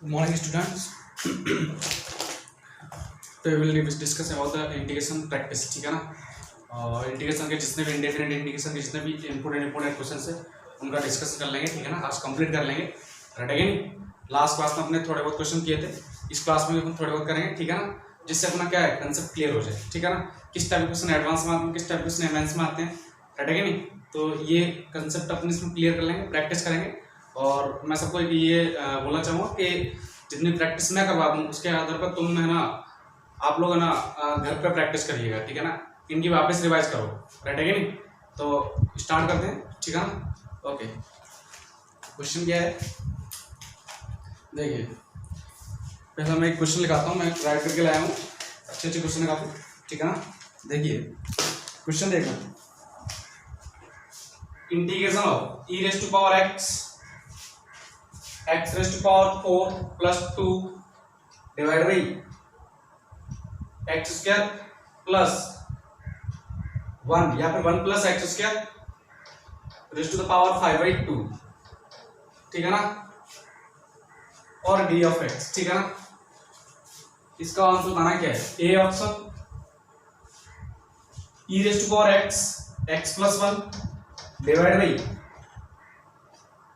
Good morning, students. तो will discuss about the integration practice, ठीक है ना। और इंटीग्रेशन के जितने भी इंडिफरेंट इंटीग्रेशन के जितने भी इंपोर्टेंट क्वेश्चन है उनका डिस्कस कर लेंगे, ठीक है ना। आज कंप्लीट कर लेंगे, राइट है नहीं। लास्ट क्लास में अपने थोड़े बहुत क्वेश्चन किए थे, इस क्लास में हम थोड़े बहुत करेंगे, ठीक है ना, जिससे अपना क्या है कंसेप्ट क्लियर हो जाए, ठीक है ना। किस टाइप के क्वेश्चन एडवांस में आते हैं, किस टाइप के क्वेश्चन एडवांस में आते हैं, राइट है नहीं। तो ये कंसेप्ट अपने इसमें क्लियर कर लेंगे, प्रैक्टिस करेंगे। और मैं सबको ये बोलना चाहूँगा कि जितनी प्रैक्टिस मैं करवा दूँ उसके आधार पर तुम है ना, आप लोग है ना घर पे प्रैक्टिस करिएगा, ठीक है ना। इनकी वापस रिवाइज करो, राइट है कि नहीं। तो स्टार्ट करते हैं, ठीक है ना। ओके, क्वेश्चन क्या है देखिए। पहले मैं एक क्वेश्चन लिखाता हूँ, मैं राइट करके लाया हूँ, अच्छे अच्छे क्वेश्चन लिखाता हूँ, ठीक है ना। देखिए क्वेश्चन देखो, integration of e raise to power x raise to power 4 plus 2 divide by x square plus 1 या फिर 1 plus x square raise to the power 5/2, ठीक है ना, और डी ऑफ एक्स, ठीक है ना। इसका आंसर बताना क्या है। A option e raise to power x plus 1 divide by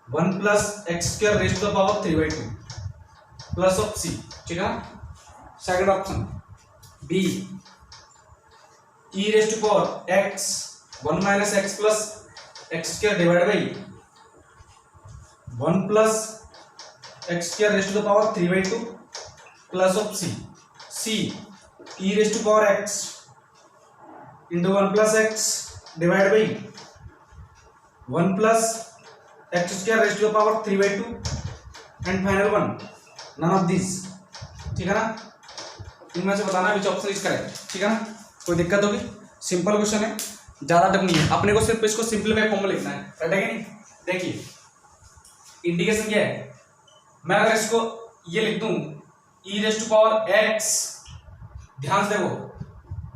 1 plus x square raise to the power 3/2 plus of C, ठीक है। Second option B e raise to power x 1 minus x plus x square divide by 1 plus x square raise to the power 3/2 plus of C. C e raise to power x into 1 plus x divide by 1 plus x square raise to the power 3/2 and final one none of this, ठीक है ना। इनमें से बताना विच option is correct, ठीक है ना। कोई दिक्कत होगी, सिंपल क्वेश्चन है, ज्यादा टफ नहीं है, अपने को सिर्फ इसको सिंपलीफाई फॉर्म में लिखना है, राइट है कि नहीं। देखिए इंटीग्रेशन क्या है, मैं अगर इसको ये लिख दूं e raise to power x, ध्यान से देखो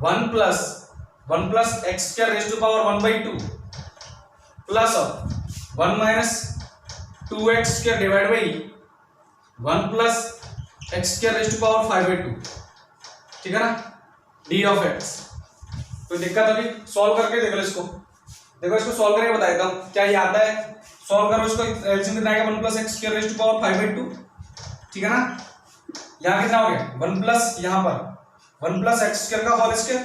1 plus x square raise to power 1/2 plus of 1 minus 2x square divide by 1 plus x square raise to power 5/2, ठीक है ना, डी ऑफ एक्स। कोई दिक्कत होगी, सॉल्व करके देख लो इसको। देखो इसको सॉल्व करके बता देता हूँ क्या ये आता है। सॉल्व करो इसको, एलसीएम कितना आएगा 1 plus x square raise to power 5/2, ठीक है ना। यहाँ कितना हो गया 1 प्लस, यहाँ पर 1 प्लस एक्स स्क्वायर का होल स्क्वायर,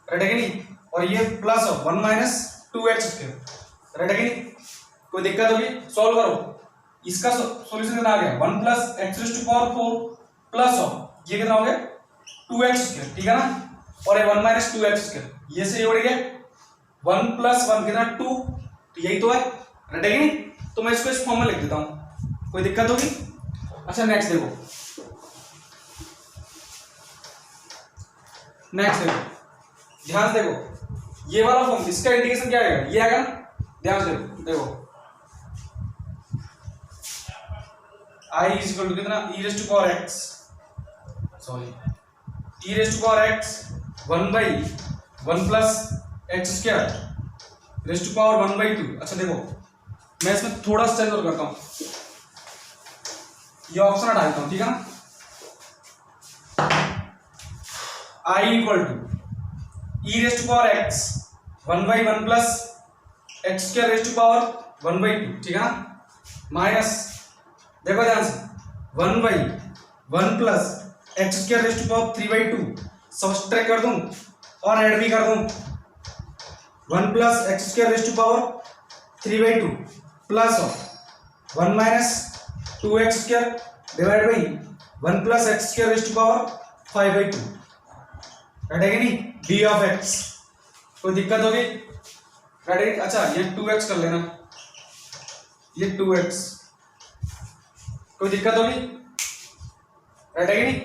राइट है कि नहीं, और ये plus of 1 minus 2x square, right है कि नहीं। कोई दिक्कत होगी, सॉल्व करो। इसका सॉल्यूशन कितना आ गया 1 plus x raise to power 4 plus of ये कितना हो गया 2x स्क्वायर, ठीक है ना, और ये 1 माइनस 2x स्क्वायर, ये से ये उड़ गया 1 प्लस 1 कितना 2, तो यही तो है, राइट है कि नहीं। तो मैं इसको इस फॉर्म में लिख देता हूं, कोई दिक्कत होगी। अच्छा नेक्स्ट देखो, ध्यान से देखो, ये वाला फॉर्म इसका इंटीग्रेशन क्या आएगा, ये आएगा ना, ध्यान से देखो i इज इक्वल टू कितना e raise to power x, sorry e raise to power x 1 by 1 plus x square raise to power 1/2। अच्छा देखो मैं इसमें थोड़ा सा चेंज और करता हूं, ये ऑप्शन हटा देता हूं, ठीक है ना। i equal to e raise to power x 1 by 1 plus x square raise to power 1/2, ठीक है ना, माइनस देखो ध्यान से 1 by 1 plus x square raise to power 3/2 subtract कर दूं और ऐड भी कर दूं 1 plus x square raise to power 3/2 plus of 1 minus 2x square divide by 1 plus x square raise to power 5/2, right है कि नहीं, डी ऑफ एक्स। कोई दिक्कत होगी, राइट है। अच्छा ये 2x कर लेना, ये 2x, कोई दिक्कत होगी, राइट है कि नहीं।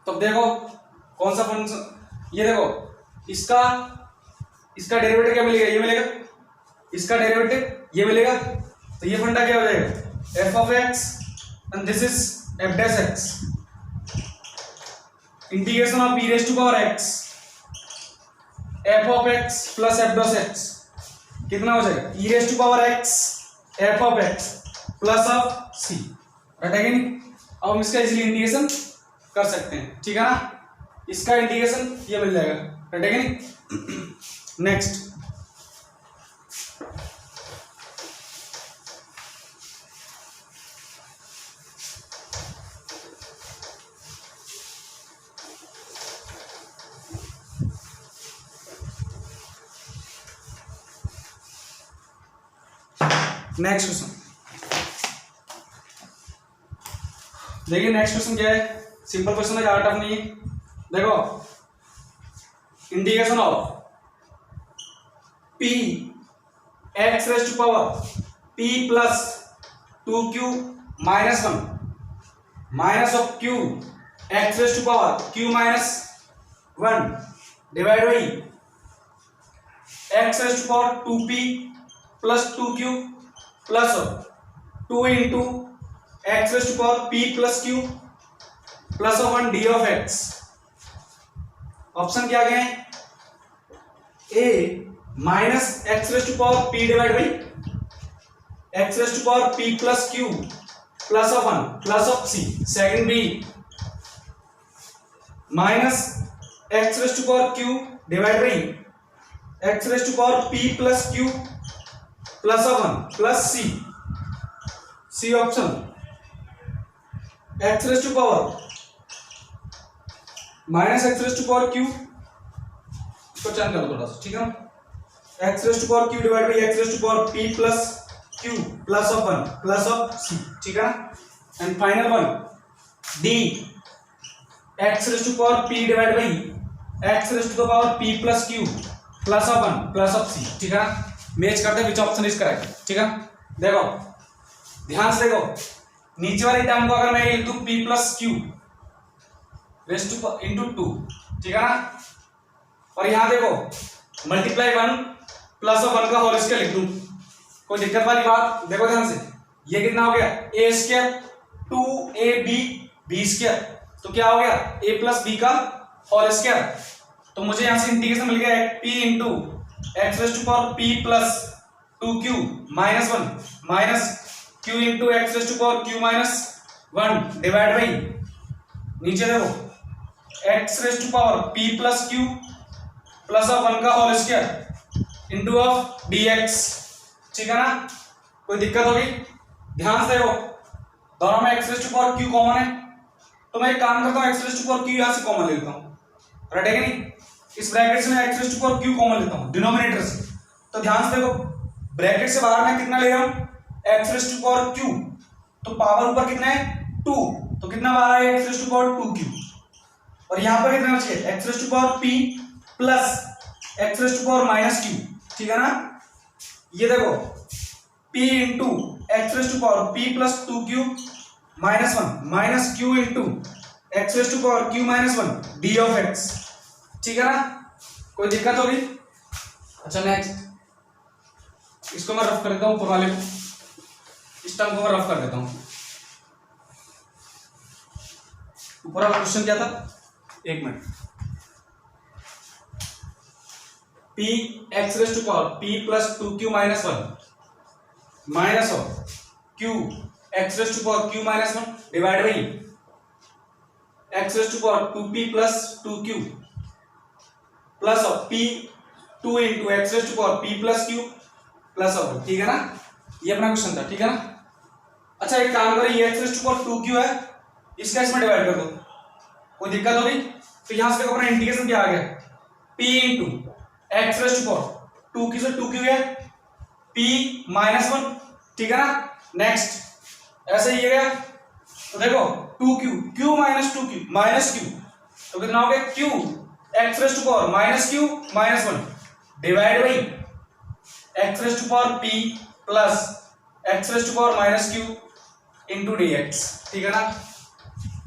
तो देखो कौन सा फंक्शन, ये देखो इसका डेरिवेटिव क्या मिलेगा, ये मिलेगा, इसका डेरिवेटिव ये मिलेगा, तो ये फंडा क्या हो जाएगा f of x and this is f dash x, integration of e raise to power x f of x plus f dash x कितना हो जाएगा e raise to power x f of x plus of c, रटेगा नहीं। अब हम इसका easily integration कर सकते हैं, ठीक है ना, इसका इंटीग्रेशन ये मिल जाएगा, रटेगा नहीं। नेक्स्ट क्वेश्चन देखिए, नेक्स्ट क्वेश्चन क्या है, सिंपल क्वेश्चन है, ज्यादा टफ नहीं है। देखो, integration of P x raise to power P plus 2q minus 1 minus of q x raise to power q minus 1 divide by x raise to power 2p plus 2q plus 2 into x raise to power p plus q plus 1 D of x. Option क्या गए, A minus x raise to power p divide by x raise to power p plus q plus 1 plus of c। Second B minus x raise to power q divide by x raise to power p plus q plus 1 plus c। C option x raise to power minus x raise to power q, इसको change कर दो थोड़ा सा, ठीक है ना, x raise to power q divide by x raise to power p plus q plus of 1 plus of c, ठीक है ना। And final one D x raise to power p divide by x raise to the power p plus q plus of 1 plus of c, ठीक है ना। Match करते हैं विच option is correct, ठीक है। देखो ध्यान से देखो, नीचे वाली टर्म को अगर मैं लिख दूं p plus q raise to into 2, ठीक है ना, और यहां देखो मल्टीप्लाई 1 प्लस 1 का होल स्क्वायर लिख दूं, कोई दिक्कत वाली बात, देखो ध्यान से, ये कितना हो गया a square 2ab b square, तो क्या हो गया a प्लस b का होल स्क्वायर। तो मुझे यहां से इंटीग्रेशन मिल गया p into x raise to power p plus 2q minus 1 minus q into x raise to power q minus 1 divide by नीचे देखो x raise to power p plus q plus 1 का whole square into of dx, ठीक है ना। कोई दिक्कत होगी, ध्यान से देखो, दोनों में x raise to power q common है, तो मैं एक काम करता हूँ x raise to power q यहां से कॉमन ले लेता हूँ, रटेगा नहीं, इस ब्रैकेट से मैं x raise to power q common लेता हूँ डिनोमिनेटर से। तो ध्यान से देखो, ब्रैकेट से बाहर मैं कितना ले रहा हूँ x raise to power q, तो पावर ऊपर कितना है 2, तो कितना बाहर है x raise to power 2q, और यहां पर कितना बचेगा x raise to power p plus x raise to power minus q, ठीक है ना। ये देखो p into x raise to power p plus 2q minus 1 minus q into x raise to power q minus 1 D of x, ठीक है ना। कोई दिक्कत होगी, अच्छा नेक्स्ट, इसको मैं रफ कर देता हूं, ऊपर वाले को, इस टर्म को मैं रफ कर देता हूं। ऊपर वाला क्वेश्चन क्या था, एक minute, p x raise to power p plus 2q minus 1 minus of q x raise to power q minus 1 divide by x raise to power 2p plus 2q plus of p 2 into x raise to power p plus q plus of, ठीक है ना। ये अपना question था, ठीक है ना। अच्छा एक काम करें, ये x raise to power 2q है, इसका इसमें डिवाइड कर दो, कोई दिक्कत होगी, तो यहां से देखो अपना इंटीग्रेशन क्या आ गया p into x raise to power 2q से 2q है p माइनस 1, ठीक है ना। नेक्स्ट ऐसे ही गया, तो देखो 2q q minus 2q minus q, तो कितना हो गया q x raise to power minus q minus 1 divide by x raise to power p plus x raise to power minus q into dx, ठीक है ना।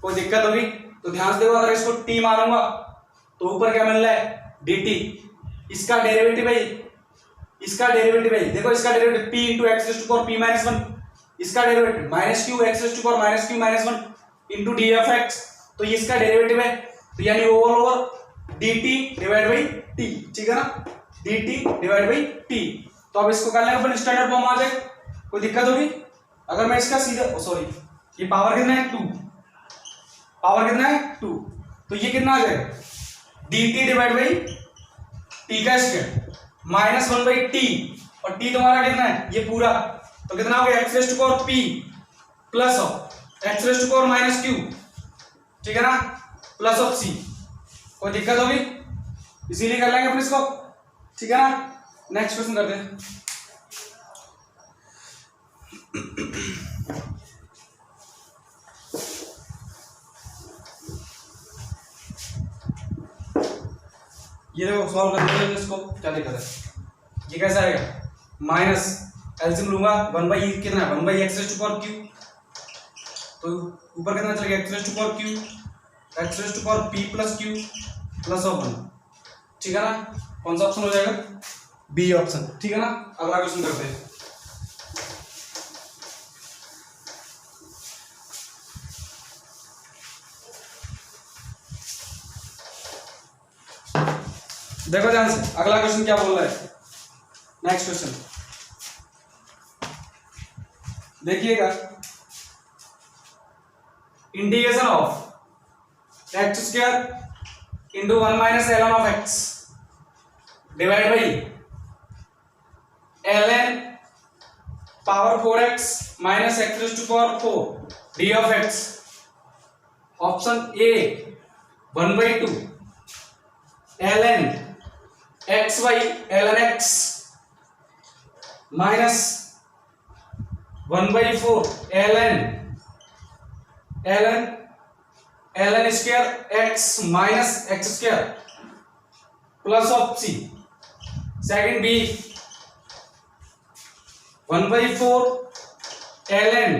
कोई दिक्कत होगी, तो ध्यान से देखो, अगर इसको t मारूंगा तो ऊपर क्या मिल रहा है dt, इसका डेरिवेटिव है, इसका डेरिवेटिव है, देखो इसका derivative p into x raise to power p minus 1, इसका derivative minus q x raise to power minus q minus 1 into D of x, तो ये इसका डेरिवेटिव है, तो यानी over dt divide by t, ठीक है ना, dt डिवाइड बाई t। तो अब इसको कर लेंगे अपन स्टैंडर्ड फॉर्म आ जाए, कोई दिक्कत होगी। अगर मैं इसका सीधा सॉरी ये पावर कितना है 2, पावर कितना है 2, तो ये कितना आ जाएगा dt डिवाइड बाई टी का स्क्वायर माइनस 1 बाई टी, और टी तुम्हारा कितना है ये पूरा, तो कितना हो गया x raise to power P plus of x raise to power minus Q, ठीक है ना, प्लस ऑफ सी। कोई दिक्कत होगी इसीलिए कर लेंगे अपने इसको, ठीक है ना। नेक्स्ट क्वेश्चन करते हैं। ये देखो सॉल्व करते हैं इसको, क्या दिक्कत है, ये कैसे आएगा माइनस एलसीएम लूंगा 1 बाई कितना है 1 by x raise to power Q, तो ऊपर कितना चलेगा x raise to power Q, x raise to power P plus Q plus of 1, ठीक है ना। कौन सा ऑप्शन हो जाएगा बी ऑप्शन, ठीक है ना। अगला क्वेश्चन करते हैं। देखो ध्यान से अगला क्वेश्चन क्या बोल रहा है। नेक्स्ट क्वेश्चन देखिएगा, integration of x square into 1 minus ln of x divide by ln power 4x minus x raise to power 4 D of x. Option A 1/2 ln x by ln x minus 1/4 ln square x minus x square plus of c। Second B 1/4 ln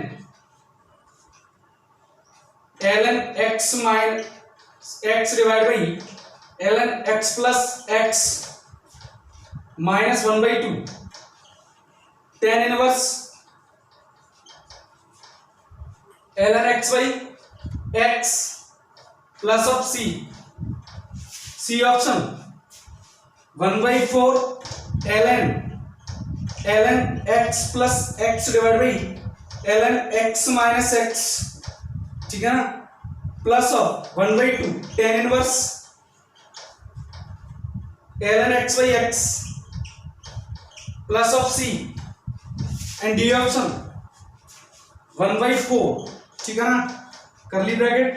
x minus x divide by ln x plus x minus 1/2 tan inverse ln x by x plus of c option 1/4 ln x plus x divide by ln x minus x, ठीक है ना, plus of 1/2 tan inverse ln x by x plus of c and D option 1/4, ठीक है ना, करली bracket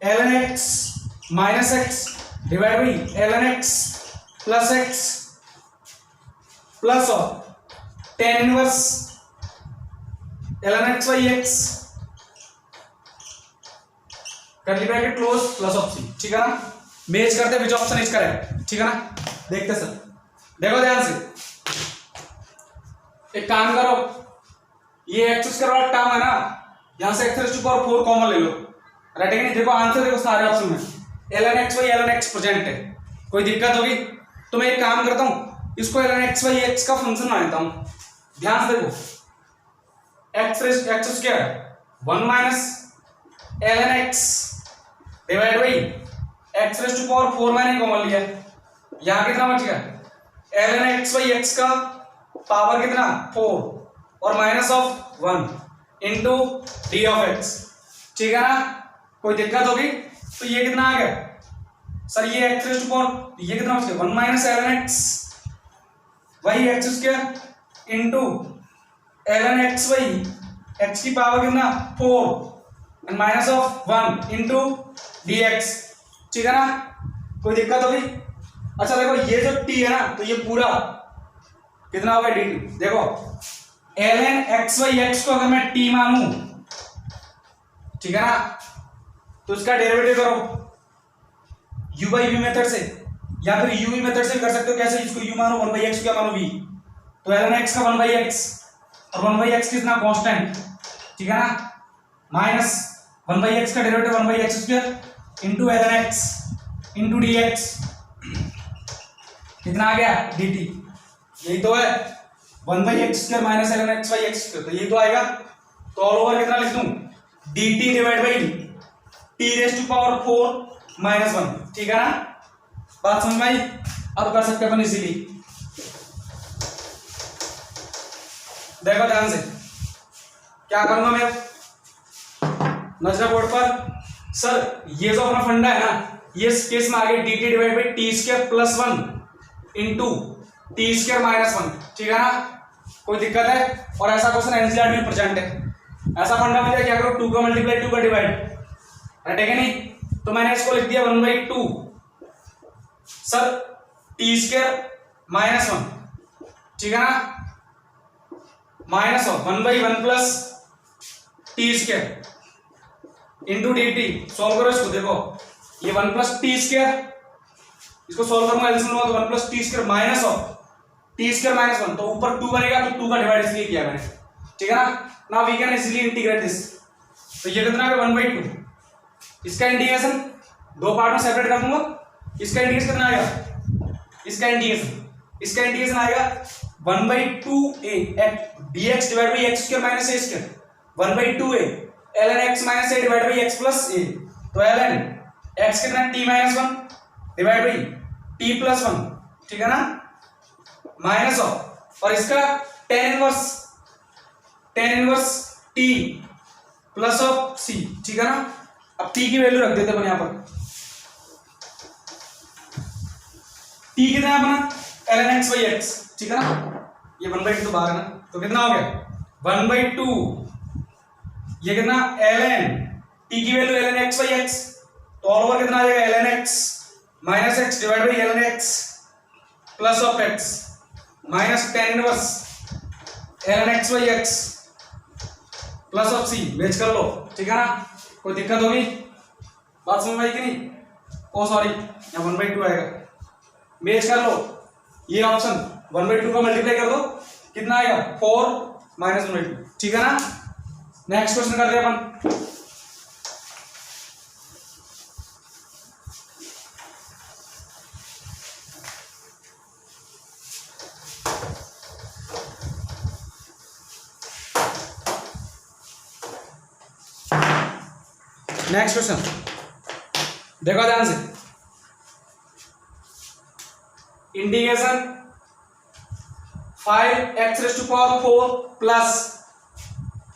ln x minus x divide by ln x plus x plus of tan inverse ln x by x करली bracket close plus of c, ठीक है ना। Match करते विच option is correct, ठीक है ना। देखते सर, देखो ध्यान से, एक काम करो, ये एक्स स्क्वायर वाला टर्म है ना, यहां से x raise to power 4 common ले लो, राइट है नहीं। देखो आंसर देखो सारे ऑप्शन में ln x by ln x present है, कोई दिक्कत होगी तो मैं एक काम करता हूं, इसको ln x by x का फंक्शन मान लेता हूं। ध्यान से देखो x square 1 minus ln x divide by x raise to power 4 मैंने कॉमन लिया, यहां कितना बच गया ln x by x का पावर कितना 4 और minus of 1 into D of x, ठीक है ना। कोई दिक्कत होगी तो ये कितना आ गया सर, ये एक्स रेज़ टू पावर, ये कितना बच गया 1 माइनस ln x वही x square into ln x by x की पावर कितना 4 and minus of 1 into d x, ठीक है ना। कोई दिक्कत होगी। अच्छा देखो ये जो t है ना, तो ये पूरा कितना होगा dt, देखो ln x by x को अगर मैं t मानूं, ठीक है ना, तो इसका डेरिवेटिव करो u by v मेथड से, या फिर u v मेथड से भी कर सकते हो। कैसे, इसको u मानो 1 by x, क्या मानो v, तो ln x का 1 by x और 1 by x कितना कांस्टेंट, ठीक है ना, माइनस 1 by x का derivative 1 by x square into ln x into dx, कितना आ गया dt, यही तो है 1 by x square minus ln x by x square, तो यही तो आएगा। तो ऑल ओवर कितना लिख दूं dt divide by t raise to power 4 minus 1, ठीक है ना। बात समझ में आई। अब कर सकते हैं अपन इजीली, देखो ध्यान से, क्या करूंगा मैं नजरा बोर्ड पर। सर ये जो अपना फंडा है ना, ये इस केस में आगे dt divide by T square plus 1 into T square minus 1, ठीक है ना, कोई दिक्कत है? और ऐसा क्वेश्चन एनसीईआरटी में प्रेजेंट है। ऐसा फंडा मुझे क्या करो, 2 का मल्टीप्लाई 2 का डिवाइड, राइट है कि नहीं? तो मैंने इसको लिख दिया 1/2 सर टी स्क्वायर माइनस 1, ठीक है ना, minus 1/1 plus T square into d T. Solve करो इसको, देखो ये 1 प्लस टी स्क्वायर, इसको सॉल्व करूंगा एलसीएम लूंगा तो 1 plus T square minus T square minus 1, तो ऊपर 2 बनेगा तो 2 का डिवाइड इसलिए किया मैंने, ठीक है ना। Now we can easily integrate this. तो ये कितना है 1/2, इसका इंटीग्रेशन दो पार्ट में सेपरेट कर दूंगा। इसका इंटीग्रेशन कितना आएगा, इसका इंटीग्रेशन आएगा 1/2a dx divide by x square minus a square, 1/2a ln x minus a divide by x plus a। तो ln x कितना t minus 1 divide by t plus 1, ठीक है ना, माइनस और इसका tan inverse t plus of c, ठीक है ना। अब t की वैल्यू रख देते अपन यहां पर, t कितना है अपना ln x बाई x, ठीक है ना, ये 1/2 तो बाहर है ना, तो कितना हो गया 1/2, ये कितना ln t की value ln x by x, तो ऑल ओवर कितना आ जाएगा ln x minus x divide by ln x plus of x minus tan inverse ln x by x plus of c, match कर लो, ठीक है ना। कोई दिक्कत होगी, बात समझ में आई कि नहीं? ओ सॉरी, यहाँ 1/2 आएगा, मैच कर लो, ये ऑप्शन 1/2 का मल्टीप्लाई कर दो, कितना आएगा 4 माइनस 1/2, ठीक है ना। नेक्स्ट क्वेश्चन करते हैं अपन। नेक्स्ट क्वेश्चन देखो ध्यान से, integration 5x raise to power 4 plus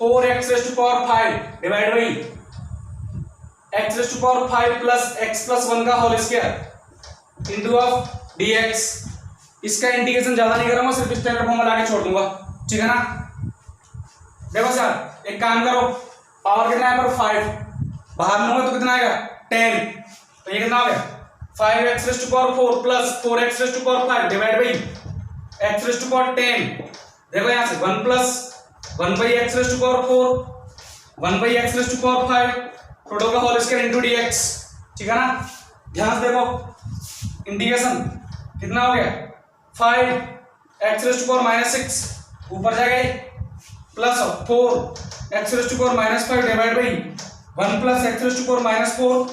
4x raise to power 5 divide by x raise to power 5 plus x plus 1 का whole square into of dx। इसका इंटीग्रेशन ज्यादा नहीं करूंगा, सिर्फ स्टैंडर्ड फॉर्म में लाके छोड़ दूंगा, ठीक है ना। देखो सर एक काम करो, पावर कितना है पर 5 बाहर लूंगा तो कितना आएगा 10, तो ये कितना हो गया 5x raise to power 4 plus 4x raise to power 5 divide by x raise to power 10। देखो यहां से 1 plus 1/x raise to power 4 1/x raise to power 5 total का होल स्क्वायर इनटू dx, ठीक है ना। ध्यान से देखो इंटीग्रेशन कितना हो गया 5x raise to power minus 6 ऊपर जाएगा plus 4x raise to power minus 5 divide by 1 plus x raise to power minus 4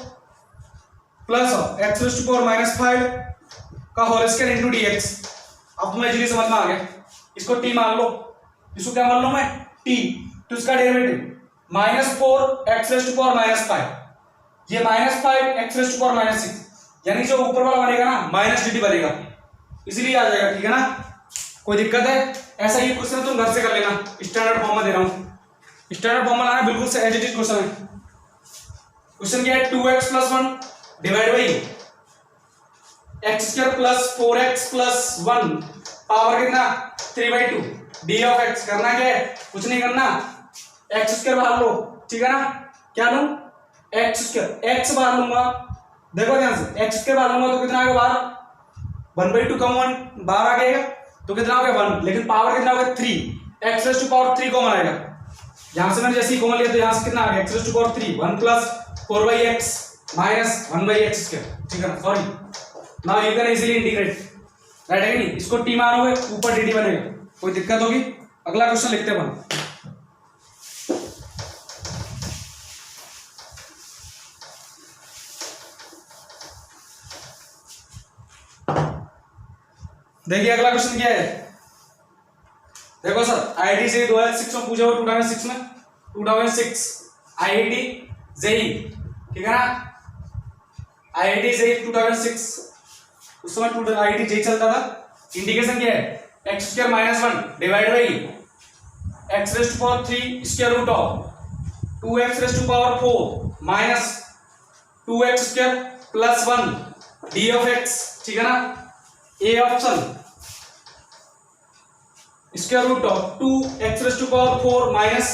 plus x raise to power minus 5 का होल स्क्वायर इनटू dx। अब तुम्हें इजीली समझ में आ गया, इसको t मान लो, इसको क्या मान लो मैं t, तो इसका derivative -4x raise to power minus 5, ये -5x raise to power minus 6, यानी जो ऊपर वाला बनेगा ना माइनस dt बनेगा, इजीली आ जाएगा, ठीक है ना। कोई दिक्कत है? ऐसा ये क्वेश्चन तुम घर से कर लेना, स्टैंडर्ड फॉर्म में दे रहा हूं, स्टैंडर्ड फॉर्म में लाना बिल्कुल से एज इट इज क्वेश्चन है। क्वेश्चन क्या है 2x plus 1 divide by x square plus 4x plus 1 power कितना 3/2 d ऑफ x। करना क्या है, कुछ नहीं करना, x स्क्वायर बाहर लो, ठीक है ना। क्या लूं x स्क्वायर, x बाहर लूंगा, देखो ध्यान से x स्क्वायर बाहर लूंगा तो कितना आएगा बाहर 1/2 कम 1 बाहर आ गएगा तो कितना हो गया 1, लेकिन पावर कितना हो गया 3, x raise to power 3 common आएगा। यहां से मैंने जैसे ही कॉमन लिया तो यहां से कितना आ गया x raise to power 3 1 plus 4/x minus 1/x square, ठीक है ना। Sorry, now you can easily integrate, right है नहीं। इसको t मानोगे ऊपर dt बनेगा, कोई दिक्कत होगी? अगला क्वेश्चन लिखते हैं अपन। देखिए अगला क्वेश्चन क्या है, देखो सर आईआईटी जेईई 2006 में पूछा हुआ 2006 में 2006 आईआईटी जेईई, ठीक है ना। आईआईटी जेईई 2006 उस समय आईआईटी जेईई चलता था। इंटीग्रेशन क्या है x square minus 1 divide by x raised to power 3 square root of 2x raised to power 4 minus 2x square plus 1 d of x, ठीक है ना। A option square root of 2x raised to power 4 minus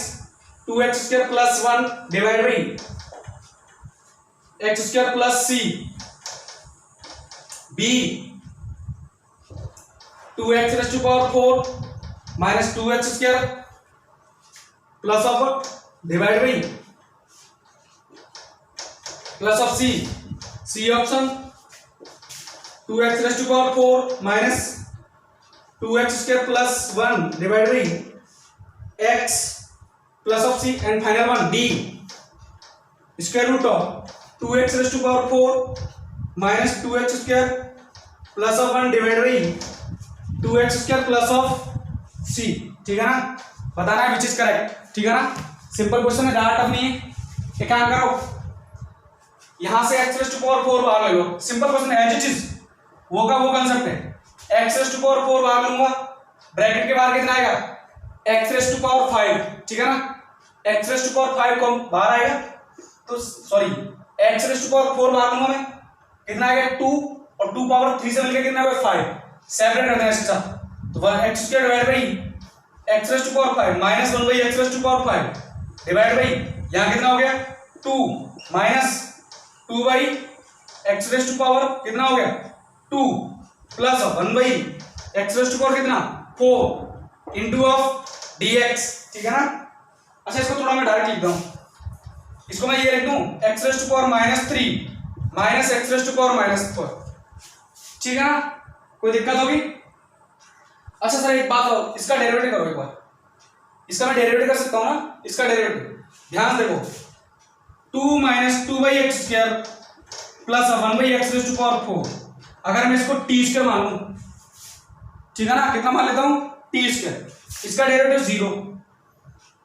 2x square plus 1 divide by x square plus c। B 2x raised to power 4 minus 2x square plus of divide by plus of c। C option 2x raised to power 4 minus 2x square plus 1 divide by x plus of c and final one d square root of 2x raised to power 4 minus 2x square plus of 1 divide by 2x square plus of c, ठीक है ना। बताना है विच is correct, ठीक है ना। Simple question है, ज्यादा टफ नहीं है। एक काम करो, यहां से x रेस्ट टू पावर 4 बाहर ले लो। सिंपल क्वेश्चन है, एज इट इज वो का वो कंसेप्ट है। x रेस्ट टू पावर 4 बाहर लूंगा, ब्रैकेट के बाहर कितना आएगा x रेस्ट टू पावर 5, ठीक है ना। x रेस्ट टू पावर 5 कौन बाहर आएगा, तो sorry x raised to power 4 बाहर लूंगा मैं, कितना आएगा 2 और 2 पावर 3 से मिलकर कितना आएगा 5। सेपरेट करते हैं इसके साथ, तो x square divide by x raised to power 5 minus 1 by x raised to power 5 divide by यहां कितना हो गया 2 minus 2 by x raised to power कितना हो गया 2 plus 1 by x raised to power कितना 4 इंटू ऑफ dx, ठीक है ना। अच्छा इसको थोड़ा मैं डायरेक्ट लिख दूं, इसको मैं ये लिख दूं x raised to power -3 minus x raised to power -4, ठीक है ना। कोई दिक्कत होगी। अच्छा सर एक बात और, इसका डेरिवेटिव करो एक बार। इसका मैं डेरिवेटिव कर सकता हूं ना, इसका डेरिवेटिव ध्यान देखो 2 minus 2 by x square plus 1 by x raised to power 4, अगर मैं इसको टी स्क्वायर मान लूं, ठीक है ना, कितना मान लेता हूं टी स्क्वायर, इसका डेरिवेटिव 0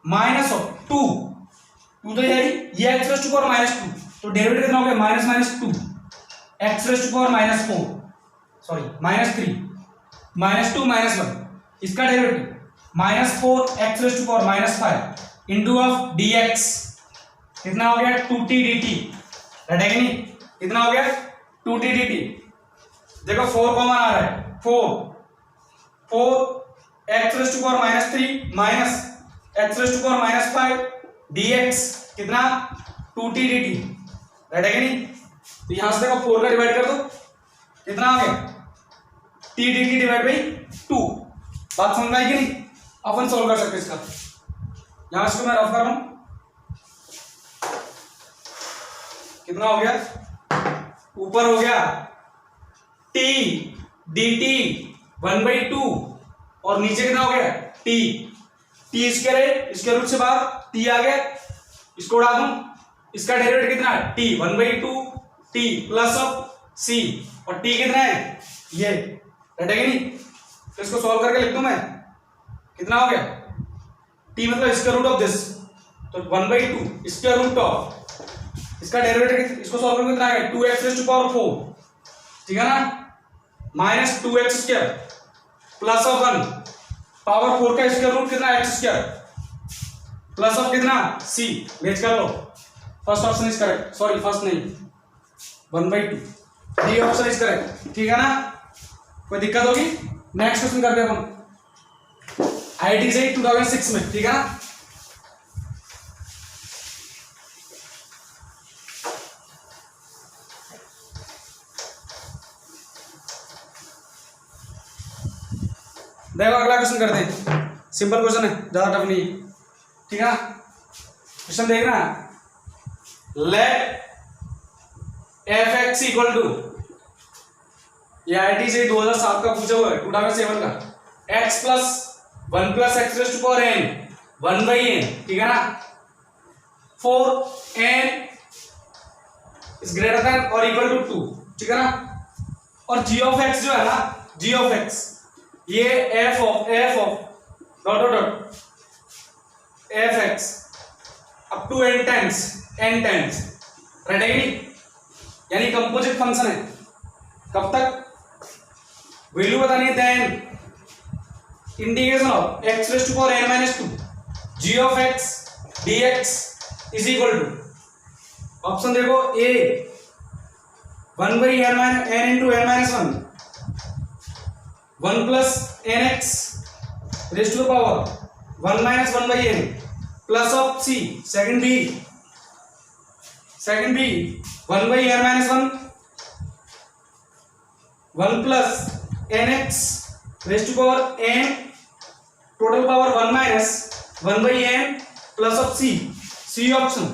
माइनस ऑफ 2 तो ये एक्स रेस्ट टू पावर -2, तो डेरिवेटिव कितना हो गया -2 x raised to power -4 sorry -3 -2 -1, इसका derivative -4 x raised to power -5 into of dx कितना हो गया 2t dt, रटेगा नहीं, कितना हो गया 2t dt। देखो 4 कॉमन आ रहा है, 4 x raised to power -3 minus x raised to power -5 dx कितना 2t dt, रटेगा नहीं। तो यहां से देखो 4 का डिवाइड कर दो, कितना आ गया t dt डिवाइड बाई 2। बात समझ में आई कि नहीं, अपन सॉल्व कर सकते इसका। यहां इसको मैं रफ कर रहा हूं, कितना हो गया ऊपर हो गया t dt 1/2 और नीचे कितना हो गया t स्क्वायर है, स्क्वायर रूट से बाहर t आ गया, इसको उड़ा दूं, इसका डेरिवेटिव कितना है t 1/2 t plus of c और t कितना है ये, रटेगा नहीं। तो इसको सॉल्व करके लिख दूं मैं, कितना हो गया t मतलब स्क्वायर रूट ऑफ दिस, तो 1/2 स्क्वायर रूट ऑफ इसका डेरिवेटिव, इसको सॉल्व करके कितना आएगा 2x रेज़ टू पावर 4, ठीक है ना, minus 2x square plus of 1 power 4 का स्क्वायर रूट कितना x स्क्वायर प्लस ऑफ कितना c, मैच कर लो। First option is correct, sorry first नहीं 1/2 डी ऑप्शन इज करेक्ट, ठीक है ना। कोई दिक्कत होगी, नेक्स्ट क्वेश्चन करते हैं अपन आईआईटी से 2006 में, ठीक है ना। देखो अगला क्वेश्चन करते हैं, सिंपल क्वेश्चन है, ज्यादा टफ नहीं, ठीक है ना। क्वेश्चन देखना, let f x equal to, ये आईआईटी से 2007 का पूछा हुआ है, 2007 का, x plus 1 plus x raise to power n 1/n, ठीक है ना, for n is greater than और इक्वल टू 2, ठीक है ना। और g ऑफ x जो है ना, g ऑफ x ये f of dot dot dot F x up to n times रटेगा नहीं, यानी कंपोजिट फंक्शन है। कब तक वैल्यू बतानी है, then integration of x raise to power n -2 g of x d x is equal to, option देखो A 1/n into n minus 1 plus N x raise to the power 1 minus 1/n plus of C, second B 1/n minus 1 plus N x raise to power n total power 1 minus 1/n plus of C option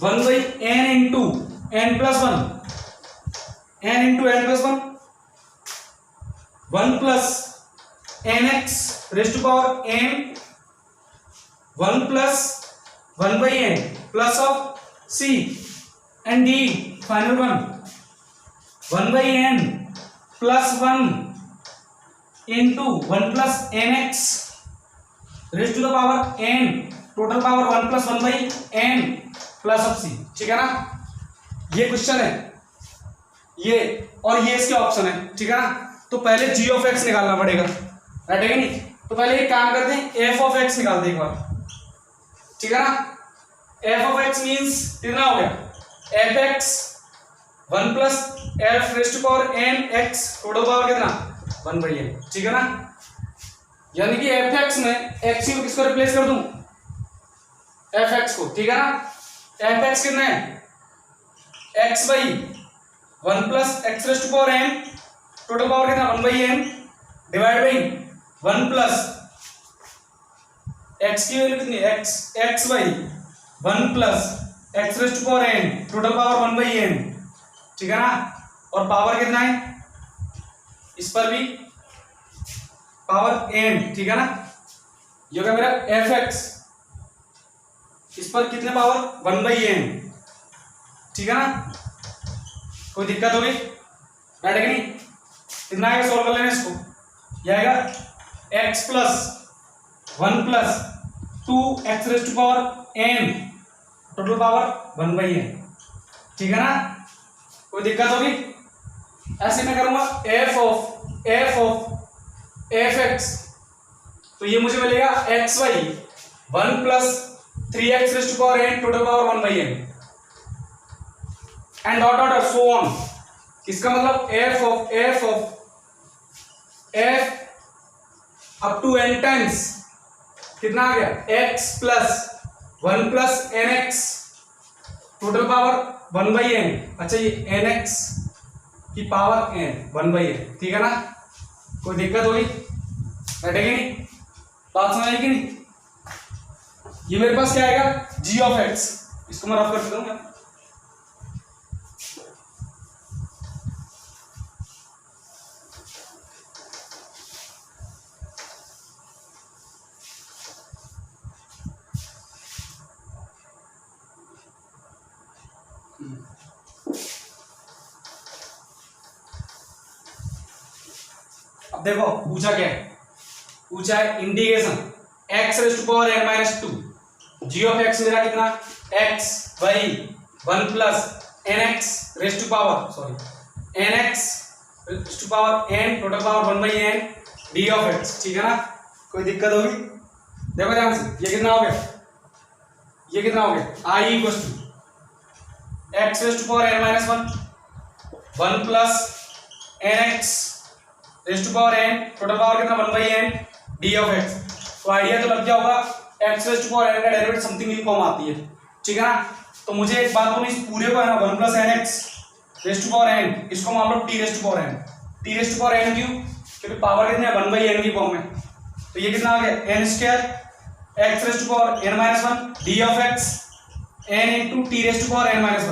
1/n into n plus 1 plus N x raise to power n 1 plus 1/n plus of C and D final 1/n plus 1 into 1 plus N x raise to the power n total power 1 plus 1/n plus of C. ठीक है ना, ये question है ये, और ये इसके option है। ठीक है ना, तो पहले g ऑफ x निकालना पड़ेगा, राइट है कि नहीं? तो पहले एक काम करते हैं, f ऑफ x निकालते हैं एक बार। ठीक है ना, f ऑफ x मींस कितना हो गया, fx 1 plus f raise to power n x total power कितना 1/n। ठीक है ना, यानी कि fx में x को किसको रिप्लेस कर दूं, fx को। ठीक है ना, fx कितना है, x by 1 plus x raise to power n total power कितना 1/n divide by 1 plus x की वैल्यू कितनी है, x by 1 plus x raise to power n total power 1/n। ठीक है ना, और पावर कितना है इस पर भी पावर n। ठीक है ना, ये हो गया मेरा fx, इस पर कितने पावर 1/n। ठीक है ना, कोई दिक्कत होगी, राइट है कि नहीं? कितना आएगा, सॉल्व कर लेना इसको, यह आएगा x plus 1 plus 2x raise to power n total power 1/n। ठीक है ना, कोई दिक्कत होगी? ऐसे मैं करूंगा f ऑफ fx, तो ये मुझे मिलेगा x by 1 plus 3x raise to power n total power 1/n and dot dot so on. इसका मतलब f of f up to n times कितना आ गया, x plus 1 plus nx total power 1/n। अच्छा, ये nx की power n 1/n। ठीक है ना, कोई दिक्कत होगी, बैठेगी नहीं, बात समझ आएगी नहीं? ये मेरे पास क्या आएगा, g ऑफ x, इसको मैं रफ कर देता हूं। अब देखो पूछा क्या है, पूछा है integration x raise to power n minus 2, g of x मेरा कितना x by 1 plus nx raise to power nx raise to power n total power 1/n d of x। ठीक है ना, कोई दिक्कत होगी? देखो ध्यान से, ये कितना हो गया, i equals to x raise to power n minus 1 plus nx raise to power n total power कितना 1/n d ऑफ x। तो आइडिया तो लग गया होगा, x raise to power n का डेरिवेटिव समथिंग इन फॉर्म आती है। ठीक है ना, तो मुझे एक बात बोलनी, इस पूरे को है ना 1 plus nx raise to power n, इसको मान लो t raise to power n क्यों, क्योंकि पावर कितने है 1/n की फॉर्म में। तो ये कितना आ गया, n square x raise to power n minus 1 d of x n into t raise to power n minus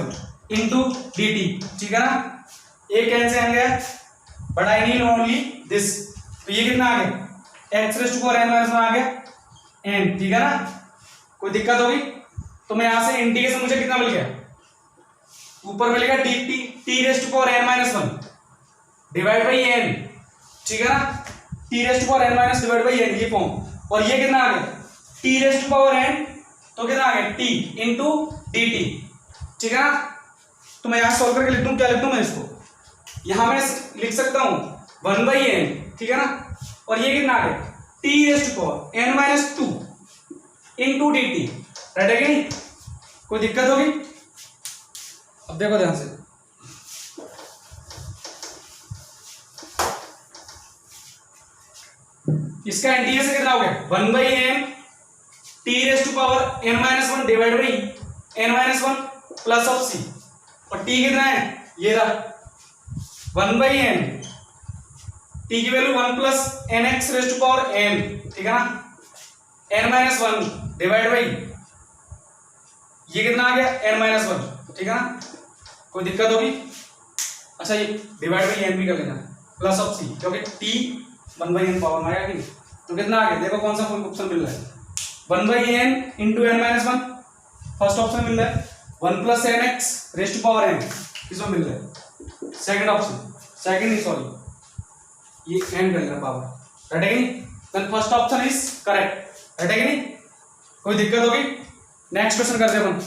1 into dt। ठीक है ना, एक n से n गया, but I need only this. तो ये कितना आ गया, x raise to power n minus 1 आ गया n। ठीक है ना, कोई दिक्कत होगी? तो मैं यहां से इंटीग्रेशन मुझे कितना मिल गया, ऊपर मिलेगा dt t raise to power n minus 1 divide by n। ठीक है ना, t raise to power n minus divide by n ये फॉर्म, और ये कितना आ गया t raise to power n, तो कितना आ गया t इंटू dt। ठीक है ना, तो मैं यहां सॉल्व करके लिख दूं, क्या लिख दूं मैं इसको, यहां मैं लिख सकता हूं 1/n। ठीक है ना, और ये कितना आ गया t raise to power n minus 2 into d t, right है कि नहीं? कोई दिक्कत होगी? अब देखो ध्यान से, इसका इंटीग्रेशन कितना हो गया? 1/n t raise to power n minus 1 divide by n minus 1 plus of c, और t कितना है? ये रहा 1/n, t की value 1 plus nx raise to power n, ठीक है ना, n माइनस 1 डिवाइड बाई ये कितना आ गया? n माइनस 1, ठीक है ना? कोई दिक्कत होगी? अच्छा ये डिवाइड बाई n भी कर लेना, प्लस ऑफ c, क्योंकि t 1/n पावर में आया कि नहीं, तो कितना आ गया? देखो कौन सा ऑप्शन मिल रहा है? 1/n into n minus 1, first option मिल रहा है। 1 plus nx raise to power n, किसमें मिल रहा है? सेकंड ऑप्शन, सेकंड नहीं सॉरी, ये n कर लेना पावर, राइट है कि नहीं? Then first option is correct, right है कि नहीं? कोई दिक्कत होगी? नेक्स्ट क्वेश्चन करते हैं अपन।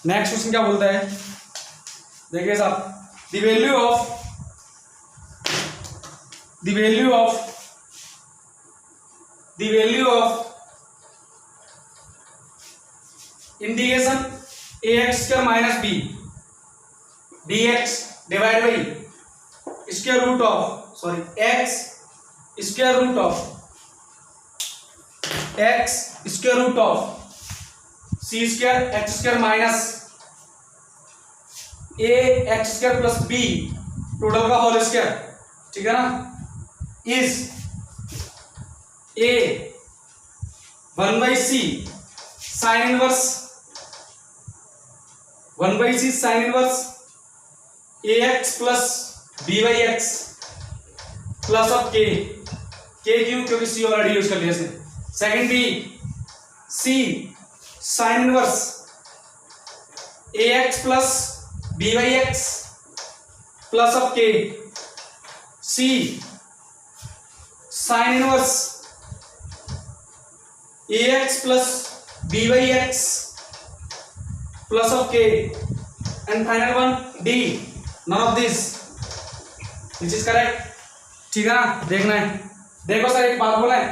नेक्स्ट क्वेश्चन क्या बोलता है? देखिए साहब, the value of integration ax square minus b dx divide by square root of x square root of c square x square minus a x square plus b total का whole square, ठीक है ना, is a 1/c sine inverse ax plus b/x plus of k क्यों? क्योंकि c already use कर लिया इसने। Second B c sine inverse ax plus b/x plus of k, c sine inverse ax plus b/x plus of k, and final one d, none of this, which is correct, ठीक है ना? देखना है। देखो sir एक बात बोला है,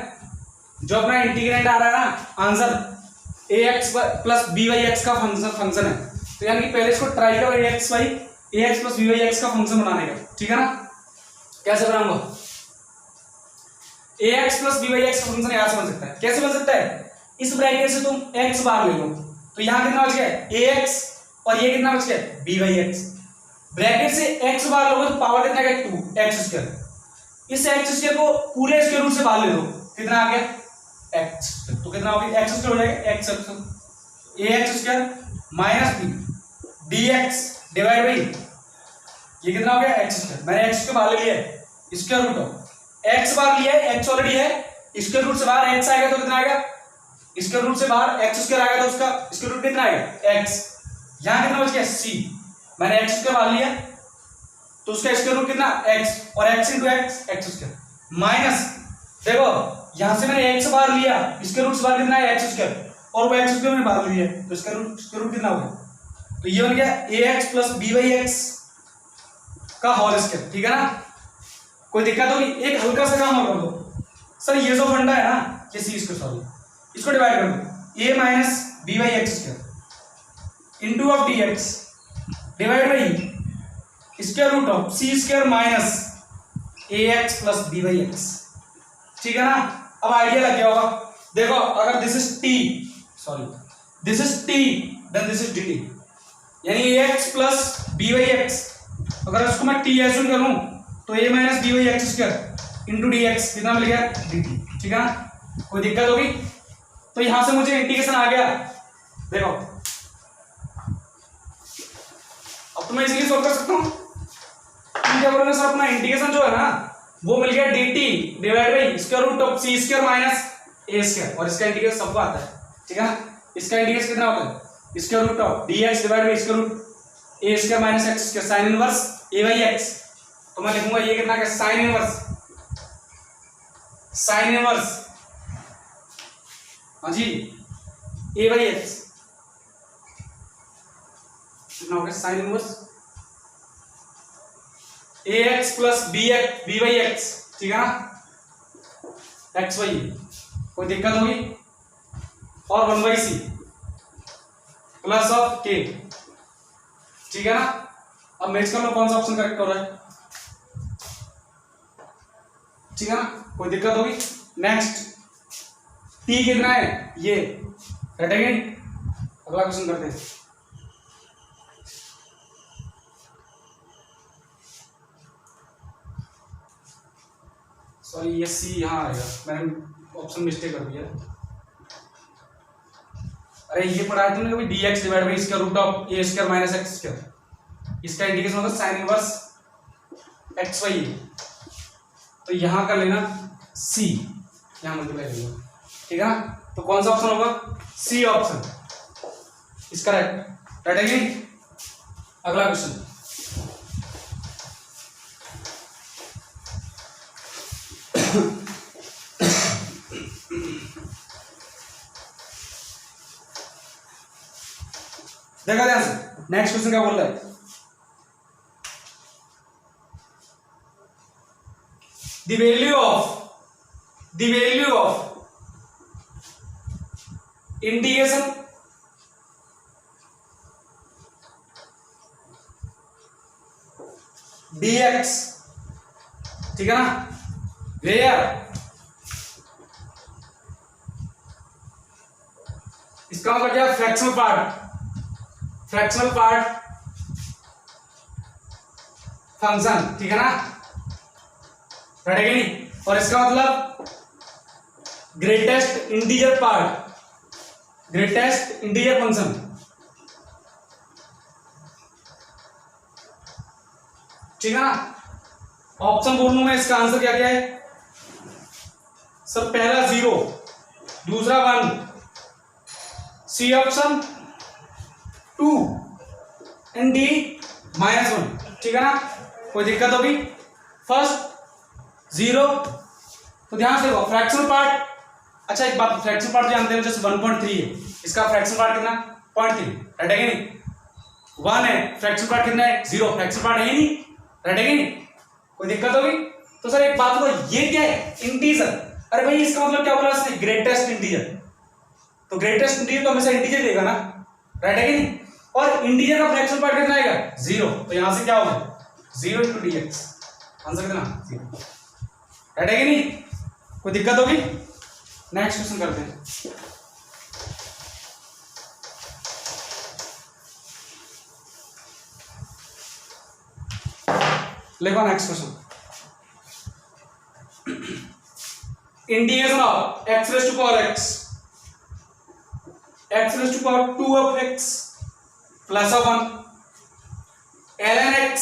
जो अपना इंटीग्रेंड आ रहा है ना आंसर ax प्लस b/x का फंक्शन है, तो यानी कि पहले इसको ट्राई करो ax प्लस b/x का फंक्शन बनाने का, ठीक है ना? कैसे बनाऊंगा? ax प्लस b/x का फंक्शन यहां से बन सकता है। कैसे बन सकता है? इस ब्रैकेट से तुम x बार ले लो, तो यहां कितना बच गया? ax, और ये कितना बच गया? b/x। ब्रैकेट से x बार लोगे तो पावर कितना आएगा? 2x²। इस x² को पूरे स्क्वायर रूट से बाहर ले लो, कितना आ गया? x, तो कितना हो गया? x² हो जाएगा x, ax² minus b dx divide by ये कितना हो गया? x²। मैंने x के बाहर ले लिया है, स्क्वायर रूट ऑफ x बार लिया है, x ऑलरेडी है, स्क्वायर रूट से बाहर x आएगा तो कितना आएगा? स्क्वायर रूट से बाहर x² आएगा तो उसका स्क्वायर रूट कितना आएगा? x। यहां कितना बच गया? c, मैंने x² बाहर लिया तो उसका स्क्वायर रूट कितना? x, और x इंटू x² माइनस, देखो यहां से मैंने x बाहर लिया, स्क्वायर रूट से बाहर कितना है? x², और वो x² मैंने बाहर लिया तो स्क्वायर रूट कितना हो गया? तो ये बन गया ax प्लस b/x का होल स्क्वायर, ठीक है ना? कोई दिक्कत होगी? एक हल्का सा काम और कर दो सर, ये जो फंडा है ना, ये c स्क्वायर, सॉरी इसको डिवाइड कर दो, a minus b/x² into of dx divide by square root of c square minus ax plus b/x, ठीक है ना? अब आइडिया लग गया होगा। देखो अगर this is t, sorry this is t, then this is dt, यानी ax प्लस b/x, अगर इसको मैं t एज्यूम करूं तो a minus b/x² into dx कितना मिल गया? dt, ठीक है ना? कोई दिक्कत होगी? तो यहां से मुझे इंटीग्रेशन आ गया, देखो अब तो मैं इजीली सॉल्व कर सकता हूं। क्या बोलोगे सर? अपना इंटीग्रेशन जो है ना वो मिल गया dt divide by square root of c square minus a², और इसका इंटीग्रेशन सबको आता है, ठीक है ना? इसका इंटीग्रेशन कितना होता है? Square root of dx divide by square root a² minus x² sine inverse a/x, तो मैं लिखूंगा ये कितना है? साइन इनवर्स हाँ जी, ए बाई एक्स कितना हो गया sine inverse a x plus b by x, ठीक है ना, एक्स वाई, कोई दिक्कत होगी, और one by C plus of K, ठीक है ना। अब मैच कर लो कौन सा ऑप्शन करेक्ट हो रहा है, ठीक है ना, कोई दिक्कत होगी। नेक्स्ट टी कितना है ये, रटेंगे, अगला क्वेश्चन करते हैं। सॉरी ये सी यहाँ आएगा, मैंने ऑप्शन मिस्टेक कर दिया। अरे ये पढ़ा है तुमने कभी, डी एक्स डिवाइड बाई इसका root of a square minus x square, इसका इंडिकेशन होगा साइन इनवर्स एक्स वाई, तो यहाँ कर लेना सी, यहाँ मल्टीप्लाई कर लेना, ठीक है ना। तो कौन सा ऑप्शन होगा, सी ऑप्शन इसका राइट है। अगला क्वेश्चन, देखा ध्यान से, नेक्स्ट क्वेश्चन क्या बोल रहा है, the value of integration dx, ठीक है ना, where इसका मतलब क्या, फ्रैक्शनल पार्ट फंक्शन, ठीक है ना, रटेगा नहीं, और इसका मतलब ग्रेटेस्ट इंटीजर फंक्शन, ठीक है ना। ऑप्शन बोलूं मैं, इसका आंसर क्या क्या है सर, पहला 0, दूसरा 1, सी ऑप्शन 2 एंड डी -1, ठीक है ना, कोई दिक्कत होगी। फर्स्ट 0, तो ध्यान से देखो फ्रैक्शनल पार्ट, अच्छा एक बात, फ्रैक्शनल पार्ट जानते हैं जैसे 1.3 है, इसका फ्रैक्शनल पार्ट कितना 0.3, रटेगा नहीं। 1 है, फ्रैक्शनल पार्ट कितना है 0, फ्रैक्शनल पार्ट है ही नहीं, रटेगा नहीं, कोई दिक्कत होगी। तो सर एक बात बताओ, ये क्या है, इंटीजर, अरे भाई इसका मतलब क्या बोला इसने, ग्रेटेस्ट इंटीजर, तो ग्रेटेस्ट इंटीजर तो हमेशा इंटीजर देगा ना, राइट है कि नहीं, और इंटीजर का फ्रैक्शनल पार्ट कितना आएगा 0, तो यहां से क्या होगा 0 × dx, आंसर कितना 0, राइट है कि नहीं, कोई दिक्कत होगी। नेक्स्ट क्वेश्चन करते हैं, लिखो next question, integration of x raised to power x, x raised to power 2 of x plus of 1 ln x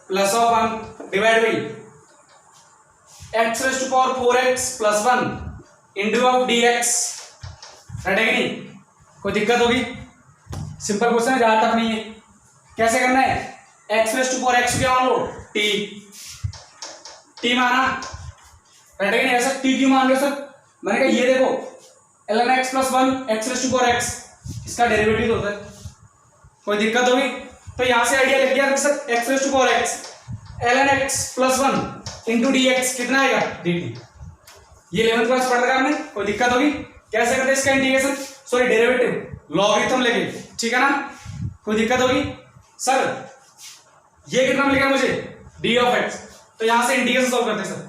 plus of 1 divided by x raised to power 4x plus 1 into of dx, right है कि नहीं, कोई दिक्कत होगी। Simple question है, ज्यादा tough नहीं है। कैसे करना है, x raised to power x क्या मान लो t माना, राइट है कि नहीं, ऐसा t क्यों मान लो सर, मैंने कहा ये देखो ln x plus 1 x raised to power x, इसका डेरिवेटिव होता है, कोई दिक्कत होगी। तो यहां से आइडिया लग गया sir, x raised to power x ln x plus 1 into dx कितना आएगा dt, ये 11th क्लास पढ़ रखा हमने, कोई दिक्कत होगी। कैसे करते हैं इसका इंटीग्रेशन, सॉरी डेरिवेटिव, लॉगरिथम लेके, ठीक है ना, कोई दिक्कत होगी। सर ये कितना मिलेगा मुझे d of x, तो यहां से इंटीग्रेशन सॉल्व करते हैं सर,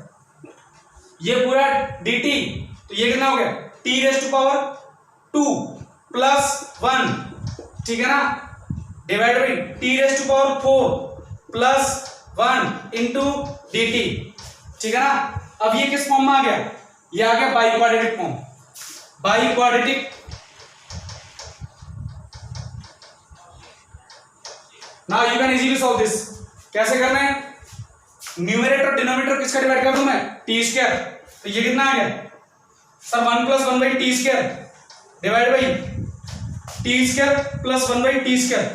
ये पूरा dt, तो ये कितना हो गया t raised to power 2 plus 1, ठीक है ना, divide by t raised to power 4 plus 1 into dt, ठीक है ना। अब ये किस फॉर्म में आ गया, ये आ गया by quadratic form, by quadratic, now you can easily solve this. कैसे करना है, न्यूमरेटर डिनोमिनेटर किसका डिवाइड कर दूं मैं, टी स्क्वायर, तो ये कितना आ गया sir 1 + 1 / T square divide by T square plus 1 / T square,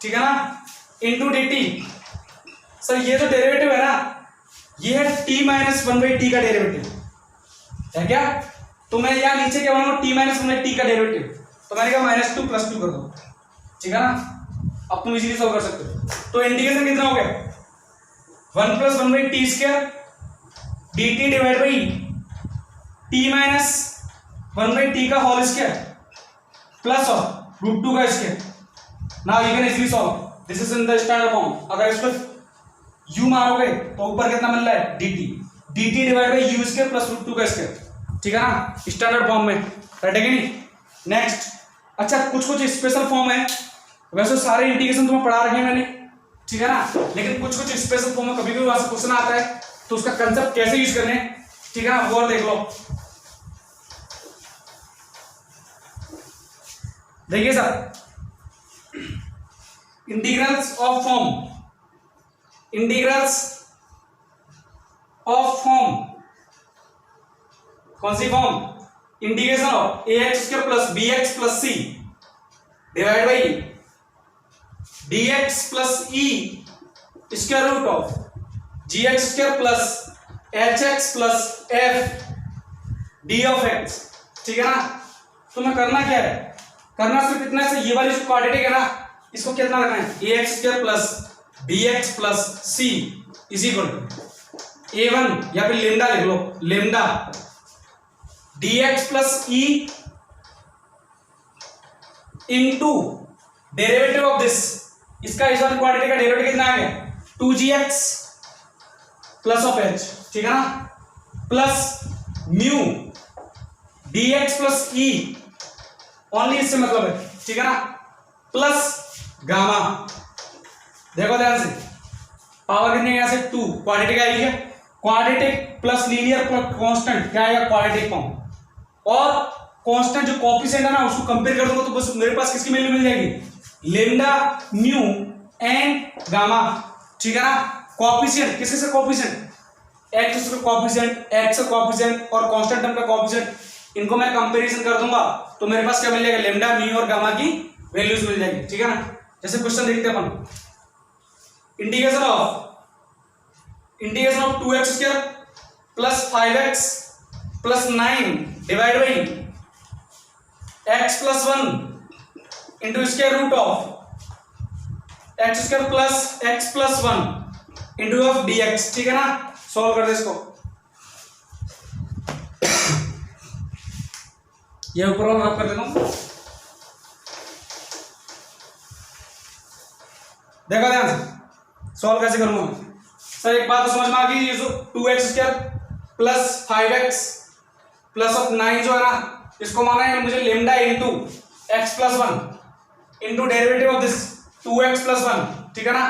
ठीक है ना, इनटू dt। सर ये जो डेरिवेटिव है ना, ये है t - 1 / t का डेरिवेटिव है क्या, तो मैं यहाँ नीचे क्या बनाऊंगा, T minus one by T का डेरिवेटिव, तो मैंने कहा -2 + 2 कर दो, ठीक है ना। अब तुम इजीली सॉल्व कर सकते हो। तो इंटीग्रेशन कितना हो गया, 1 + 1 by T square dt divide by T minus 1 by T का होल स्क्वायर प्लस ऑफ √2 का square. Now you can easily solve, this is in the standard form. अगर इसको u मारोगे तो ऊपर कितना मिल रहा है, dt divide by u square plus √2 का स्क्वायर, ठीक है ना, स्टैंडर्ड फॉर्म में, राइट है कि नहीं। नेक्स्ट, अच्छा कुछ कुछ स्पेशल फॉर्म है, वैसे सारे इंटीग्रेशन तुम्हें पढ़ा रखे हैं मैंने, ठीक है ना, लेकिन कुछ कुछ स्पेशल फॉर्म में कभी भी वहां से क्वेश्चन आता है तो उसका कंसेप्ट कैसे यूज करने, ठीक है ना, वो देख लो। देखिए सर, इंटीग्रल्स ऑफ फॉर्म कौन सी form, integration of ax² plus bx plus c divide by dx plus e square root of gx² plus hx plus f d of x, ठीक है ना। तुम्हें करना क्या है, करना सिर्फ इतना है, ये वाली जो क्वाड्रेटिक है ना, इसको कितना रखना है, ax² plus bx plus c is equal to a1 या फिर लेमडा लिख लो, lambda dx plus e into derivative of this, इसका इस वाली क्वाड्रेटिक का डेरिवेटिव कितना आ गया, 2gx प्लस ऑफ h, ठीक है ना, plus mu dx plus e, only इससे मतलब है, ठीक है ना, प्लस गामा। देखो ध्यान से, पावर कितनी है यहां से 2, क्वाड्रेटिक आएगी क्या, quadratic plus linear plus constant क्या आएगा, क्वाड्रेटिक फॉर्म, और कांस्टेंट जो कोएफिशिएंट है ना उसको कंपेयर कर दूंगा तो बस मेरे पास किसकी वैल्यू मिल जाएगी, लेमडा म्यू एंड गामा, ठीक है ना। कोएफिशिएंट किसके से, कोएफिशिएंट x का कोएफिशिएंट, x का कोएफिशिएंट और कांस्टेंट टर्म का कोएफिशिएंट, इनको मैं कंपैरिजन कर दूंगा तो मेरे पास क्या मिल जाएगा, लेमडा म्यू और गामा की वैल्यूज मिल जाएगी, ठीक है ना। जैसे क्वेश्चन देखते हैं अपन, integration of 2x² plus 5x plus 9 divide by x plus 1 into square root of x² plus x plus 1 into of dx, ठीक है ना। सॉल्व कर दे इसको, ये ऊपर वाला रब कर देता हूं, देखो ध्यान से सॉल्व कैसे करूंगा सर। एक बात तो समझ में आ गई, ये जो 2x² plus 5x plus of 9 जो है ना, इसको माना है मुझे lambda into x plus 1 into derivative of this 2x plus 1, ठीक है ना,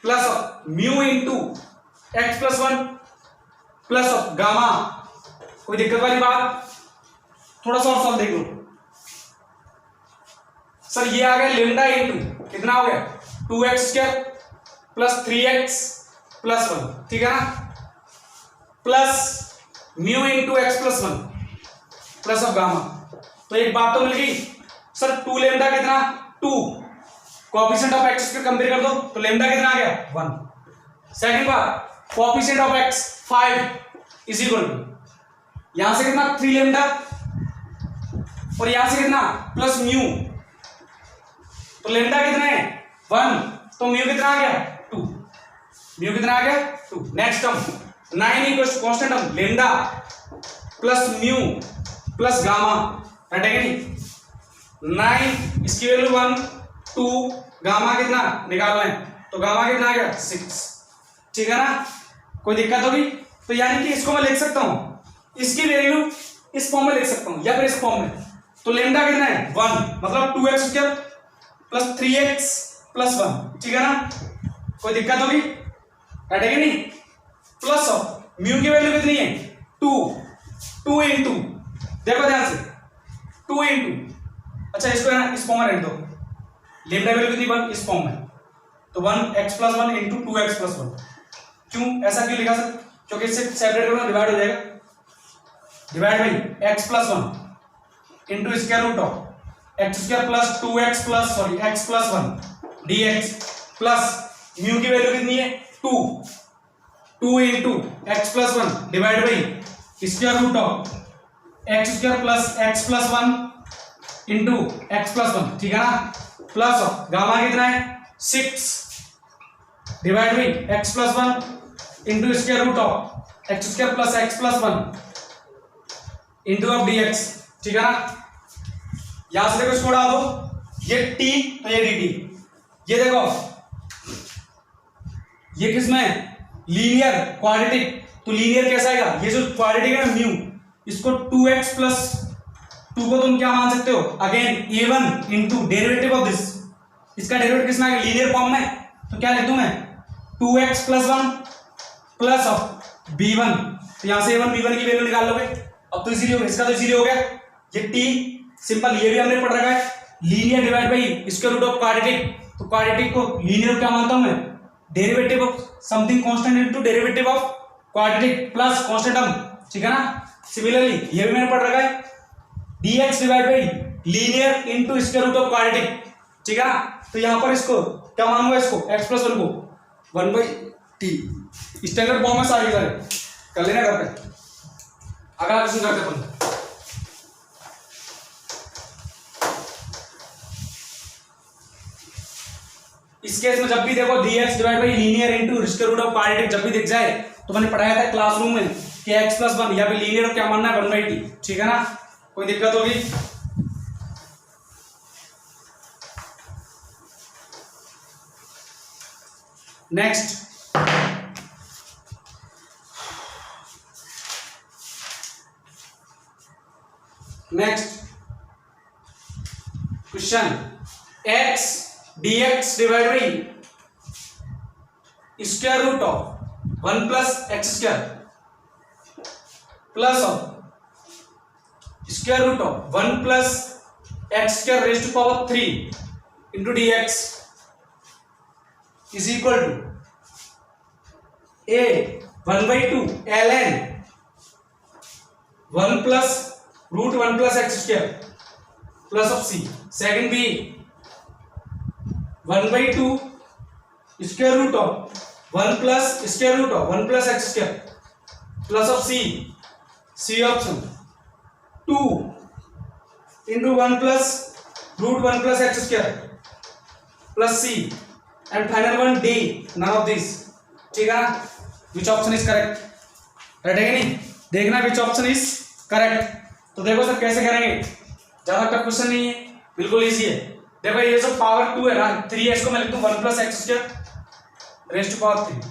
plus of mu into x plus 1 plus of gamma. कोई दिक्कत वाली बात, थोड़ा सा और सॉल्व देख लो सर। ये आ गया लेमडा इंटू कितना हो गया, 2x² प्लस 3x प्लस 1, ठीक है ना, plus mu into x plus 1 plus of gamma. तो एक बात तो मिल गई सर, 2 लेमडा कितना 2, कोएफिशिएंट ऑफ x के कंपेयर कर दो तो लेमडा कितना आ गया 1। सेकंड बात, coefficient of x 5 is equal to यहां से कितना 3 लेमडा और यहां से कितना प्लस म्यू, तो लेमडा कितना है 1, तो म्यू कितना आ गया 2, म्यू कितना आ गया 2। Next term 9 equals to constant term lambda plus mu plus gamma, right है कि नहीं। 9 इसकी वैल्यू 1 2, गामा कितना निकालना है तो गामा कितना आ गया 6, ठीक है ना। कोई दिक्कत होगी तो यानी कि इसको मैं लिख सकता हूं, इसकी वैल्यू इस फॉर्म में लिख सकता हूं या फिर इस फॉर्म में। तो लेमडा कितना है 1, मतलब 2x² प्लस 3x प्लस 1, ठीक है ना। कोई दिक्कत होगी, राइट है कि नहीं। प्लस ऑफ म्यू की वैल्यू कितनी है 2 इंटू, देखो ध्यान से 2 इंटू, अच्छा इसको है ना इस फॉर्म में रख दो, लेमडा वैल्यू कितनी 1 इस फॉर्म में, तो 1x plus 1 into 2x plus 1। क्यों ऐसा क्यों लिखा सर, क्योंकि इससे सेपरेट करना डिवाइड हो जाएगा, divide by x plus 1 into square root of x² plus 2x plus x plus 1 dx plus mu की वैल्यू कितनी है 2 into x plus 1 divide by square root of x square plus x plus one into x plus one, ठीक है ना, plus gamma कितना है 6 divide by x plus one into square root of x square plus x plus one into of D x, ठीक है ना। यहां से देखो इसको उड़ा दो, ये टी तो ये डी टी, ये देखो ये किसमें लीनियर क्वाड्रेटिक, तो लीनियर कैसा आएगा, ये जो क्वाड्रेटिक है ना म्यू, इसको 2x प्लस 2 को तुम क्या मान सकते हो again a1 into derivative of this, इसका डेरिवेटिव किसमें आएगा लीनियर फॉर्म में, तो क्या लिख दूं मैं 2x plus 1 plus of b1, तो यहां से a1 b1 की वैल्यू निकाल लोगे। अब तो इजीली हो गया, इसका तो इजीली हो गया, ये t सिंपल, ये भी हमने पढ़ रखा है linear divide by square root of quadratic, तो क्वाड्रेटिक को लीनियर क्या मानता हूं मैं derivative of something constant into derivative of quadratic plus constant term, ठीक है ना। सिमिलरली ये भी मैंने पढ़ रखा है dx divide by linear into square root of quadratic, ठीक है ना। तो यहां पर इसको क्या मानूंगा, इसको x प्लस 1 को 1 बाई टी, स्टैंडर्ड फॉर्म में सारे कर लेना घर पे। अगला क्वेश्चन करते अपन, इस केस में जब भी देखो dx divide by linear into square root of quadratic जब भी दिख जाए तो मैंने पढ़ाया था क्लासरूम में कि x प्लस 1 या फिर लीनियर क्या मानना है 1 बाई टी, ठीक है ना। कोई दिक्कत होगी, next question, x dx divide by square root of 1 plus x square plus of square root of 1 plus x square raise to power 3 into d x is equal to a 1 by 2 l n 1 plus root 1 plus x square plus of C, second b 1 by 2 square root of 1 plus square root of 1 plus x square plus of C option 2 into 1 plus root 1 plus x square plus c and final one d, none of this, ठीक है ना। Which option is correct, right है कि नहीं, देखना विच option is correct. तो देखो sir कैसे करेंगे, ज्यादा टफ क्वेश्चन नहीं है, बिल्कुल इजी है। देखो ये जो पावर 2 है ना 3x को मैं लिख दूं 1 plus x square raise to power 3,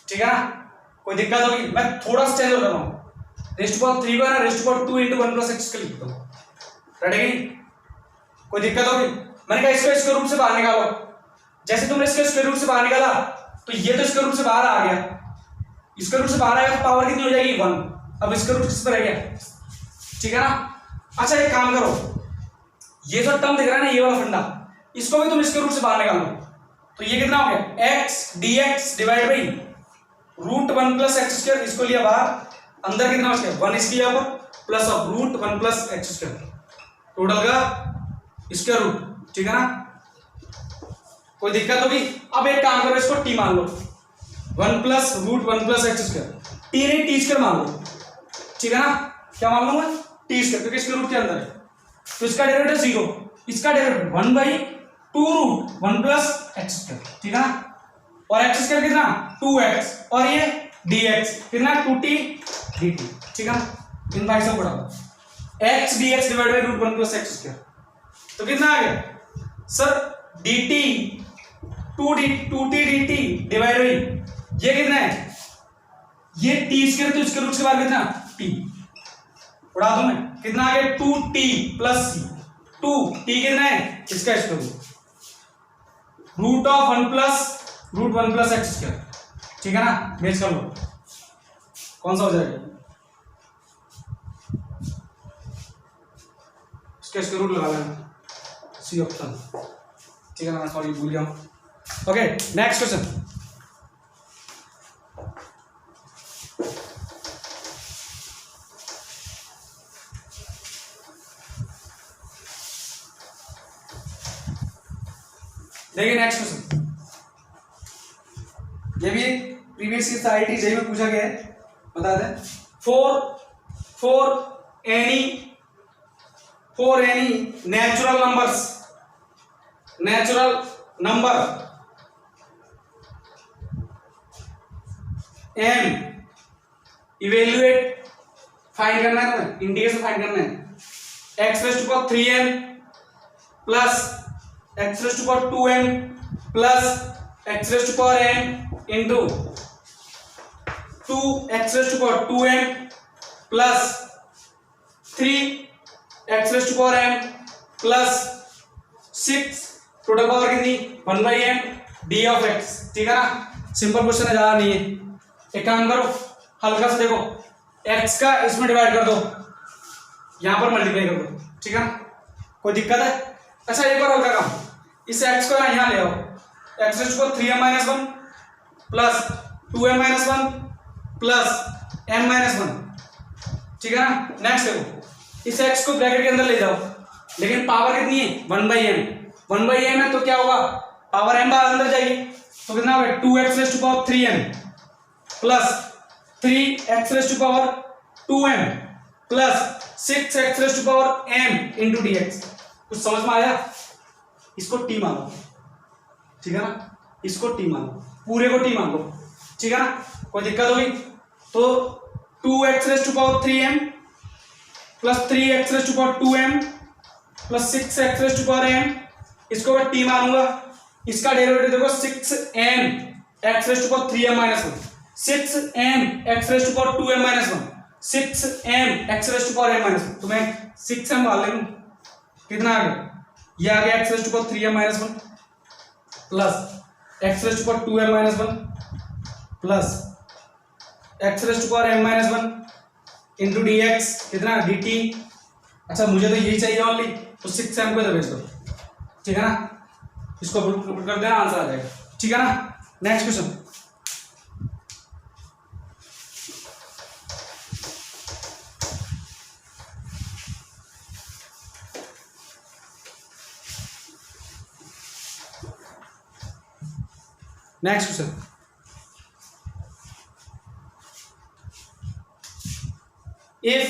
ठीक है ना। कोई दिक्कत होगी, मैं थोड़ा सा चेंज हो रहा हूं, रेज टू पावर 3 को है ना raise to power 2 into 1 plus x लिख दो, राइट है कि नहीं। कोई दिक्कत होगी, मैंने कहा इसको स्क्वायर रूट से बाहर निकालो, जैसे तुमने इसको स्क्वायर रूट से बाहर निकाला तो ये तो स्क्वायर रूट से बाहर आ गया, स्क्वायर रूट से बाहर आएगा तो पावर कितनी हो जाएगी 1, अब स्क्वायर रूट किस पर रह गया, ठीक है ना। अच्छा एक काम करो, ये जो टर्म दिख रहा है ना ये वाला फंडा, इसको भी तुम स्क्वायर रूट से बाहर निकालो, तो ये कितना हो गया x dx divide by root 1 plus x square, इसको लिया बाहर, अंदर कितना बच गया 1 इसकी यहाँ पर plus of root 1 plus x square, total का स्क्वायर रूट, ठीक है ना। कोई दिक्कत होगी, अब एक काम करो इसको t मान लो 1 plus root 1 plus x square, t नहीं टी स्क्वायर मान लो, ठीक है ना। क्या मान लूंगा टी स्क्वायर, क्योंकि इसके रूट के अंदर है, तो इसका डेरिवेटिव 0, इसका derivative 1 by 2 root 1 plus x square, ठीक है ना। और एक्स स्क्वायर कितना 2x और ये dx कितना 2t dt, ठीक है ना। इन भाई सब बढ़ाओ x dx divide by root 1 plus x square, तो कितना आ गया sir dt 2t dt divide by ये कितना है, ये t स्क्वायर, तो इसके रूट के बाद कितना t, उड़ा दूं मैं, कितना आ गया 2t प्लस c, 2t कितना है इसका square root of 1 plus root 1 plus x square, ठीक है ना। मेज कर लो कौन सा हो जाएगा, इसका स्क्वायर रूट लगा लेना, सी ऑप्शन, ठीक है ना। सॉरी भूल गया हूं। ओके नेक्स्ट क्वेश्चन, देखिए नेक्स्ट क्वेश्चन, ये भी प्रीवियस ईयर आईआईटी जेईई में पूछा गया है, बता दें 4 any for any natural number m evaluate find करना है ना, इंटीग्रेशन फाइंड करना है x raise to power 3m plus x raise to power 2m plus x raise to power m into 2x raise to power 2m plus 3x raise to power m plus 6 total power कितनी 1/m d of x। ठीक है ना, simple question है, ज्यादा नहीं है। एक काम करो, हल्का सा देखो, x का इसमें डिवाइड कर दो, यहां पर मल्टीप्लाई कर दो। ठीक है ना, कोई दिक्कत है? अच्छा एक और हल्का काम, इस x को यहां ले आओ, x raise to power 3m - 1 plus 2m - 1 plus m - 1। ठीक है ना, नेक्स्ट देखो, इस x को ब्रैकेट के अंदर ले जाओ, लेकिन पावर कितनी है 1/m, 1/m है तो क्या होगा, पावर m बाहर अंदर जाएगी, तो कितना होगा 2x raise to power 3m plus 3x raise to power 2m plus 6x raise to power m into dx। कुछ समझ में आया? इसको t मान लो। ठीक है ना, इसको t मान लो, पूरे को t मान लो। ठीक है ना, कोई दिक्कत होगी तो 2x raise to power 3m plus 3x raise to power 2m plus 6x raise to power m, इसको मैं t मानूंगा। इसका डेरिवेटिव देखो 6m x raise to power 3m - 1 6m x raise to power 2m - 1 6m x raise to power m - 1, तो मैं 6m मान लूं, कितना आ गया, ये आ गया x raise to power 3m - 1 plus x raise to power 2m - 1 plus x raise to power m - 1 into dx, कितना dt। अच्छा मुझे तो यही चाहिए ओनली, तो 6m को इधर भेज दो। ठीक है ना, इसको पुट कर देना, आंसर आ जाएगा। ठीक है ना, next question, next question, if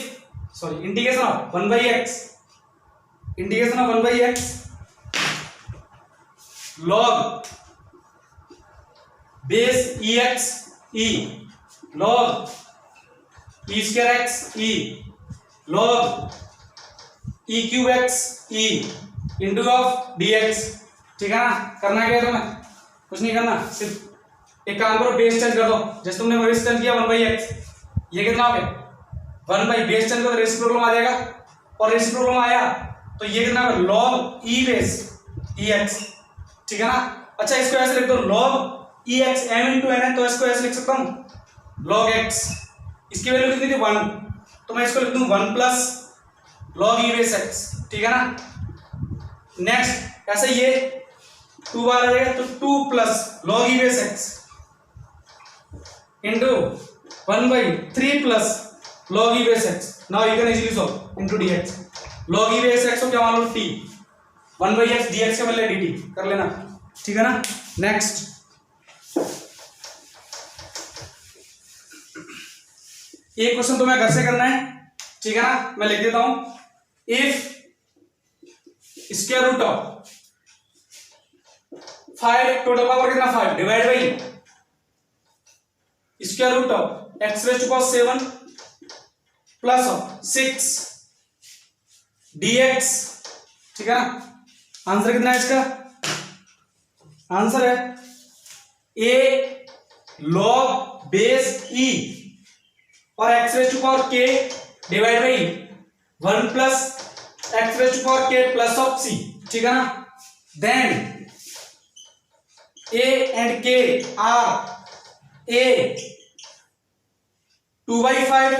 sorry integration of 1/x log base ex e log e square x e log e cube x e into of dx। ठीक है ना, करना क्या है तुम्हें, कुछ नहीं करना, सिर्फ एक काम करो, बेस चेंज कर दो, जैसे तुमने बेस चेंज किया 1/x, ये कितना हो गया 1 बेस चेंज करो, रेसिप्रोकल आ जाएगा, और रेसिप्रोकल आया तो ये कितना होगा log e बेस ex। ठीक है ना, अच्छा इसको ऐसे लिख दो log ex m into n है, तो इसको ऐसे लिख सकता हूं log x, इसकी वैल्यू कितनी थी 1, तो मैं इसको लिख दूं 1 plus log e base x। ठीक है ना, नेक्स्ट ऐसे ये 2 बार आ जाएगा, तो 2 plus log e base x into 1/3 plus log e base x। Now you can easily solve into dx, log e base x को क्या मान लो t, 1/x dx के बदले dt कर लेना। ठीक है ना, नेक्स्ट एक क्वेश्चन तो मैं घर से करना है। ठीक है ना, मैं लिख देता हूं, if square root of 5 total power कितना 5 divide by square root of x raise to power 7 plus of 6 dx। ठीक है ना, आंसर कितना है इसका, आंसर है a log बेस e और x raise to power k divide by 1 plus x raise to power k plus of c। ठीक है ना, then a and k are a 2/5,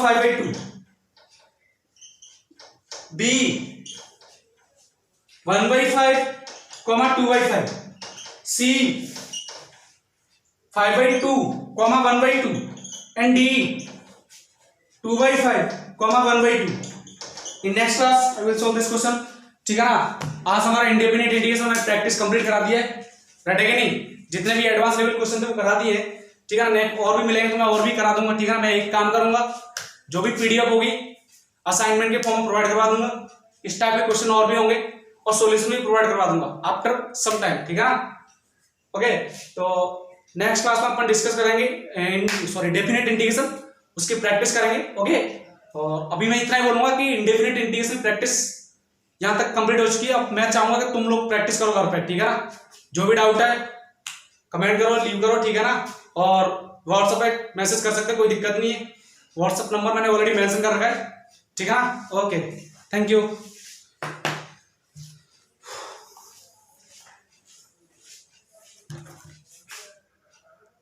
5/2, b 1/5, 2/5, c 5/2, 1/2, and d 2/5, 1/2। In next class I will solve this question। ठीक है ना, आज हमारा indefinite integration में practice complete करा दिया है, रटेगा नहीं, जितने भी एडवांस लेवल क्वेश्चन थे वो करा दिए। ठीक है ना, नेक्स्ट और भी मिलेंगे तो मैं और भी करा दूंगा। ठीक है ना, मैं एक काम करूंगा, जो भी पीडीएफ होगी असाइनमेंट के फॉर्म प्रोवाइड करवा दूंगा, इस टाइप के क्वेश्चन और भी होंगे और सॉल्यूशन भी प्रोवाइड करवा दूंगा आफ्टर सम टाइम, ठीक है ना। ओके, तो नेक्स्ट क्लास में अपन डिस्कस करेंगे डेफिनेट इंटीग्रेशन, उसकी प्रैक्टिस करेंगे। ओके, और अभी मैं इतना ही बोलूंगा कि इंडेफिनिट इंटीग्रेशन प्रैक्टिस यहाँ तक कंप्लीट हो चुकी है। अब मैं चाहूंगा कि तुम लोग प्रैक्टिस करो घर पे, ठीक है ना। जो भी डाउट है कमेंट करो, लीव करो, ठीक है ना। और व्हाट्सएप पे मैसेज कर सकते हो, कोई दिक्कत नहीं है। व्हाट्सएप नंबर मैंने ऑलरेडी मेंशन कर रखा है, ठीक है ना। Okay, thank you.